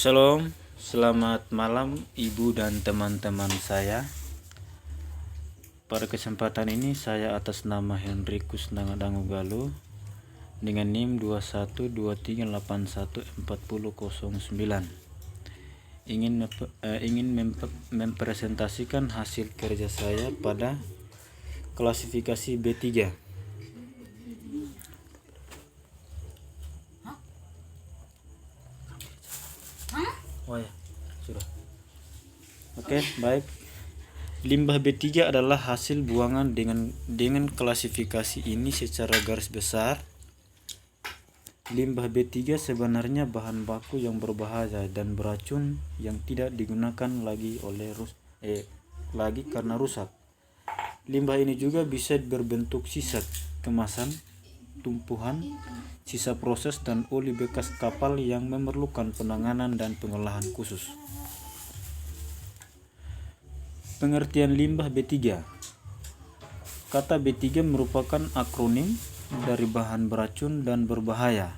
Shalom, selamat malam ibu dan teman-teman saya. Pada kesempatan ini saya atas nama Henrikus Nangadangugalu dengan NIM 2123814009 ingin mempresentasikan hasil kerja saya pada klasifikasi B3. Oh ya, sudah. Oke, baik. Limbah B3 adalah hasil buangan dengan klasifikasi ini secara garis besar. Limbah B3 sebenarnya bahan baku yang berbahaya dan beracun yang tidak digunakan lagi karena rusak. Limbah ini juga bisa berbentuk sisa kemasan, tumpuhan, sisa proses dan oli bekas kapal yang memerlukan penanganan dan pengolahan khusus. Pengertian limbah B3. Kata B3 merupakan akronim dari bahan beracun dan berbahaya.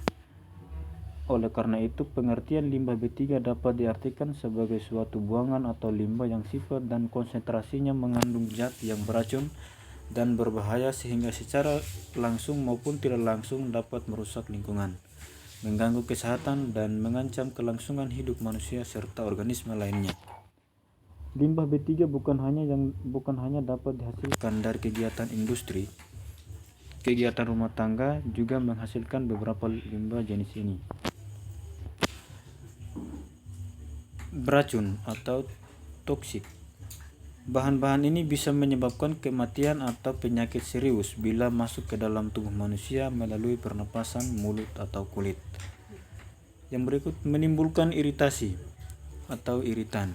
Oleh karena itu, pengertian limbah B3 dapat diartikan sebagai suatu buangan atau limbah yang sifat dan konsentrasinya mengandung zat yang beracun dan berbahaya sehingga secara langsung maupun tidak langsung dapat merusak lingkungan, mengganggu kesehatan dan mengancam kelangsungan hidup manusia serta organisme lainnya. Limbah B3 bukan hanya dapat dihasilkan dari kegiatan industri, kegiatan rumah tangga juga menghasilkan beberapa limbah jenis ini. Beracun atau toksik. Bahan-bahan ini bisa menyebabkan kematian atau penyakit serius bila masuk ke dalam tubuh manusia melalui pernapasan, mulut, atau kulit. Yang berikut menimbulkan iritasi atau iritan.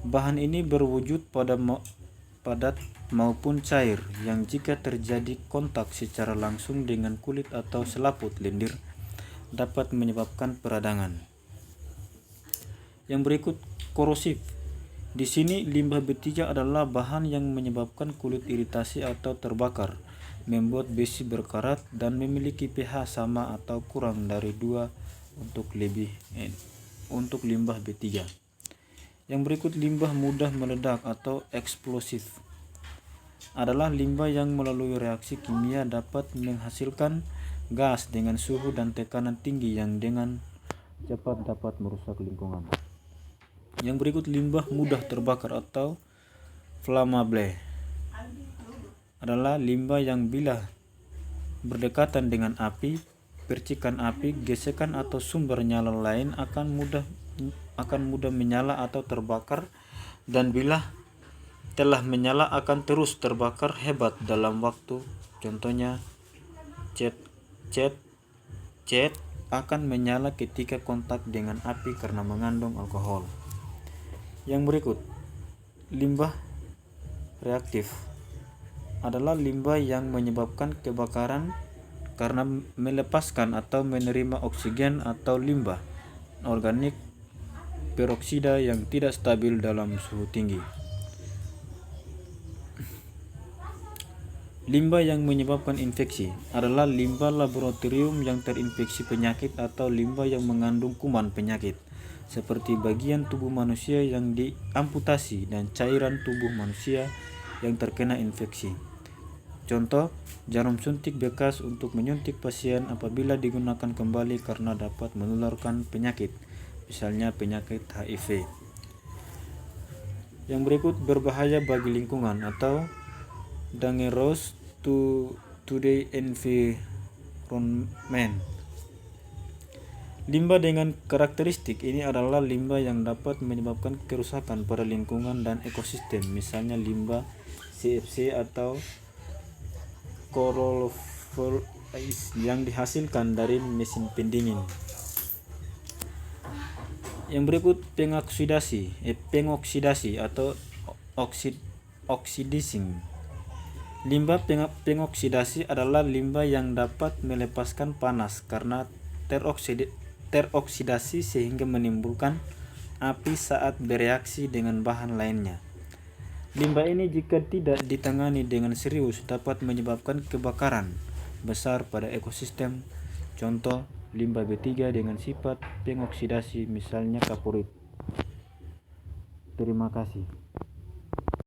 Bahan ini berwujud padat maupun cair yang jika terjadi kontak secara langsung dengan kulit atau selaput lendir dapat menyebabkan peradangan. Yang berikut korosif. Di sini limbah B3 adalah bahan yang menyebabkan kulit iritasi atau terbakar, membuat besi berkarat dan memiliki pH sama atau kurang dari 2 untuk limbah B3. Yang berikut limbah mudah meledak atau eksplosif. Adalah limbah yang melalui reaksi kimia dapat menghasilkan gas dengan suhu dan tekanan tinggi yang dengan cepat dapat merusak lingkungan. Yang berikut limbah mudah terbakar atau flammable. Adalah limbah yang bila berdekatan dengan api, percikan api, gesekan atau sumber nyala lain akan mudah menyala atau terbakar, dan bila telah menyala akan terus terbakar hebat dalam waktu. Contohnya cat akan menyala ketika kontak dengan api karena mengandung alkohol. Yang berikut limbah reaktif. Adalah limbah yang menyebabkan kebakaran karena melepaskan atau menerima oksigen atau limbah organik peroksida yang tidak stabil dalam suhu tinggi. Limbah yang menyebabkan infeksi adalah limbah laboratorium yang terinfeksi penyakit atau limbah yang mengandung kuman penyakit, seperti bagian tubuh manusia yang diamputasi dan cairan tubuh manusia yang terkena infeksi. Contoh, jarum suntik bekas untuk menyuntik pasien apabila digunakan kembali karena dapat menularkan penyakit, misalnya penyakit HIV. Yang berikut berbahaya bagi lingkungan atau dangerous to the environment. Limbah dengan karakteristik ini adalah limbah yang dapat menyebabkan kerusakan pada lingkungan dan ekosistem, misalnya limbah CFC atau chlorofluoride yang dihasilkan dari mesin pendingin. Yang berikut pengoksidasi atau oxidizing. Limbah pengoksidasi adalah limbah yang dapat melepaskan panas karena teroksidasi sehingga menimbulkan api saat bereaksi dengan bahan lainnya. Limbah ini jika tidak ditangani dengan serius dapat menyebabkan kebakaran besar pada ekosistem. Contoh, limbah B3 dengan sifat pengoksidasi, misalnya kaporit. Terima kasih.